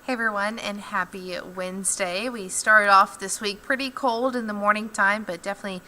Hey everyone, and happy Wednesday. We started off this week pretty cold in the morning time, but definitely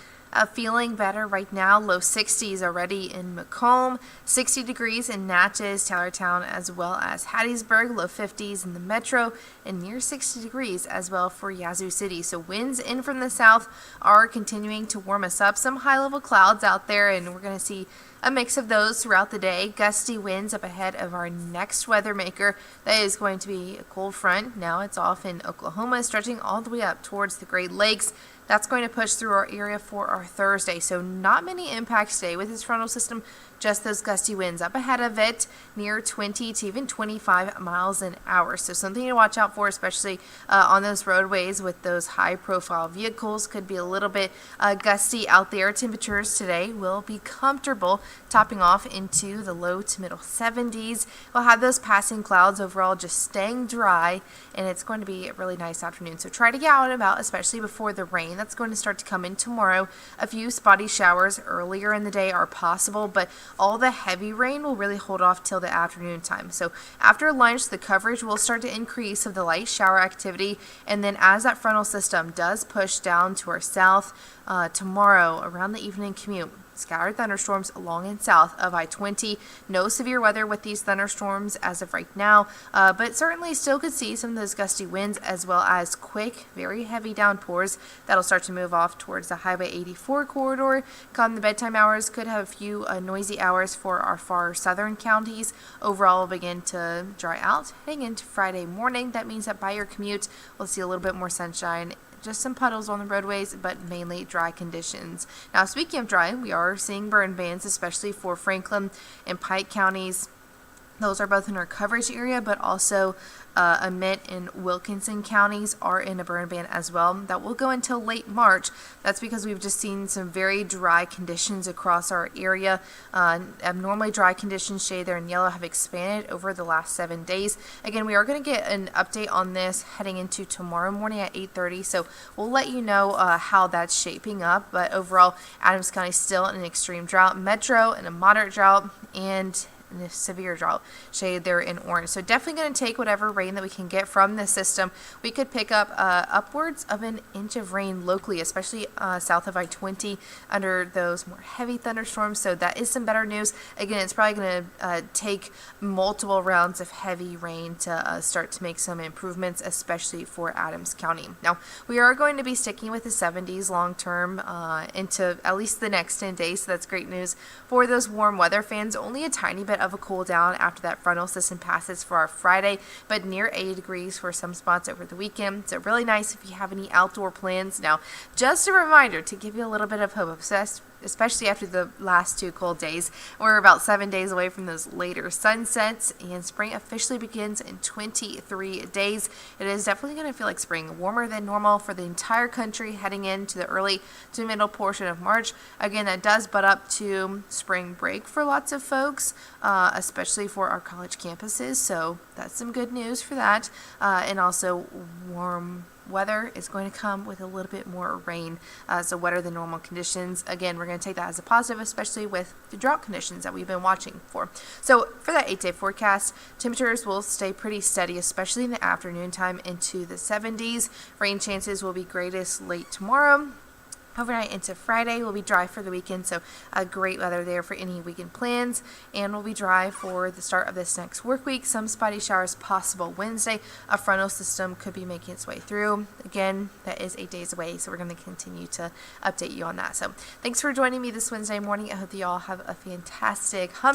feeling better right now. Low 60s already in Macomb, 60 degrees in Natchez, Taylortown, as well as Hattiesburg, low 50s in the metro, and near 60 degrees as well for Yazoo City. So winds in from the south are continuing to warm us up. Some high-level clouds out there, and we're going to see a mix of those throughout the day. Gusty winds up ahead of our next weather maker. That is going to be a cold front. Now it's off in Oklahoma, stretching all the way up towards the Great Lakes. That's going to push through our area for our Thursday. So not many impacts today with this frontal system, just those gusty winds up ahead of it, near 20 to even 25 miles an hour. So something to watch out for, especially on those roadways with those high profile vehicles. Could be a little bit gusty out there. Temperatures today will be comfortable, topping off into the low to middle 70s. We'll have those passing clouds overall just staying dry, and it's going to be a really nice afternoon. So try to get out and about, especially before the rain. That's going to start to come in tomorrow. A few spotty showers earlier in the day are possible, but all the heavy rain will really hold off till the afternoon time. So after lunch, the coverage will start to increase of the light shower activity, and then as that frontal system does push down to our south tomorrow around the evening commute, scattered thunderstorms along and south of I-20. No severe weather with these thunderstorms as of right now, but certainly still could see some of those gusty winds as well as quick, very heavy downpours that'll start to move off towards the Highway 84 corridor. Come the bedtime hours, could have a few noisy hours for our far southern counties. Overall, will begin to dry out heading into Friday morning. That means that by your commute, we'll see a little bit more sunshine. Just some puddles on the roadways, but mainly dry conditions. Now, speaking of dry, we are seeing burn bans, especially for Franklin and Pike counties. Those are both in our coverage area, but also Emmett and Wilkinson counties are in a burn ban as well. That will go until late March. That's because we've just seen some very dry conditions across our area. Abnormally dry conditions, shaded there in yellow, have expanded over the last 7 days. Again, we are going to get an update on this heading into tomorrow morning at 8:30, so we'll let you know how that's shaping up. But overall, Adams County still in an extreme drought, Metro in a moderate drought, and a severe drought shaded there in orange. So definitely going to take whatever rain that we can get from this system. We could pick up upwards of an inch of rain locally, especially south of I-20 under those more heavy thunderstorms. So that is some better news. Again, it's probably going to take multiple rounds of heavy rain to start to make some improvements, especially for Adams County. Now, we are going to be sticking with the 70s long term into at least the next 10 days. So that's great news for those warm weather fans. Only a tiny bit of a cool down after that frontal system passes for our Friday, but near 80 degrees for some spots over the weekend. So really nice if you have any outdoor plans. Now, just a reminder to give you a little bit of hope, especially after the last 2 cold days. We're about 7 days away from those later sunsets, and spring officially begins in 23 days. It is definitely going to feel like spring, warmer than normal for the entire country heading into the early to middle portion of March. Again, that does butt up to spring break for lots of folks, especially for our college campuses. So that's some good news for that. And also warm weather is going to come with a little bit more rain, so wetter than normal conditions. Again, we're going to take that as a positive, especially with the drought conditions that we've been watching for. So for that 8-day forecast, temperatures will stay pretty steady, especially in the afternoon time into the 70s. Rain chances will be greatest late tomorrow. Overnight into Friday will be dry for the weekend, so great weather there for any weekend plans, and will be dry for the start of this next work week. Some spotty showers possible Wednesday. A frontal system could be making its way through. Again, that is 8 days away, so we're going to continue to update you on that. So thanks for joining me this Wednesday morning. I hope you all have a fantastic